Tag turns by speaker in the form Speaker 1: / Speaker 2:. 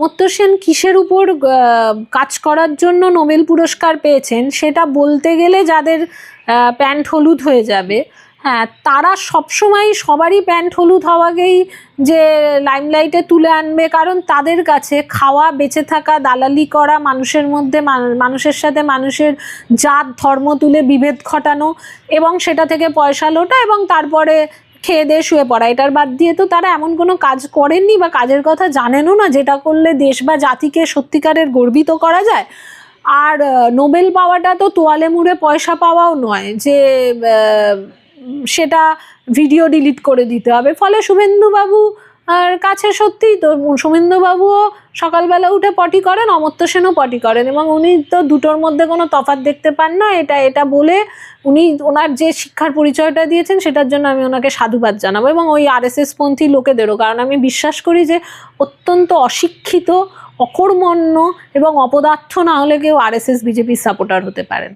Speaker 1: অমর্ত্য সেন কিসের উপর কাজ করার জন্য নোবেল পুরস্কার পেয়েছেন সেটা বলতে গেলে যাদের প্যান্ট হলুদ হয়ে যাবে, হ্যাঁ, তারা সবসময় সবারই প্যান্ট হলুদ হওয়াকেই যে লাইমলাইটে তুলে আনবে, কারণ তাদের কাছে খাওয়া, বেঁচে থাকা, দালালি করা, মানুষের মধ্যে মানুষের সাথে মানুষের জাত ধর্ম তুলে বিভেদ ঘটানো এবং সেটা থেকে পয়সা লোটা এবং তারপরে খেয়ে দিয়ে শুয়ে পড়া, এটার বাদ দিয়ে তো তারা এমন কোনো কাজ করেননি বা কাজের কথা জানেনও না যেটা করলে দেশ বা জাতিকে সত্যিকারের গর্বিত করা যায়। আর নোবেল পাওয়াটা তো তোয়ালে মুড়ে পয়সা পাওয়াও নয় যে সেটা ভিডিও ডিলিট করে দিতে হবে। ফলে শুভেন্দুবাবু আর কাছে সত্যিই তো শুভেন্দুবাবুও সকালবেলা উঠে পটি করেন, অমর্ত্য সেনও পটি করেন, এবং উনি তো দুটোর মধ্যে কোনো তফাৎ দেখতে পান না। এটা বলে উনি ওনার যে শিক্ষার পরিচয়টা দিয়েছেন সেটার জন্য আমি ওনাকে সাধুবাদ জানাবো, এবং ওই RSS পন্থী লোকেদেরও, কারণ আমি বিশ্বাস করি যে অত্যন্ত অশিক্ষিত, অকর্মণ্য এবং অপদার্থ না হলে কেউ RSS বিজেপির সাপোর্টার হতে পারেন।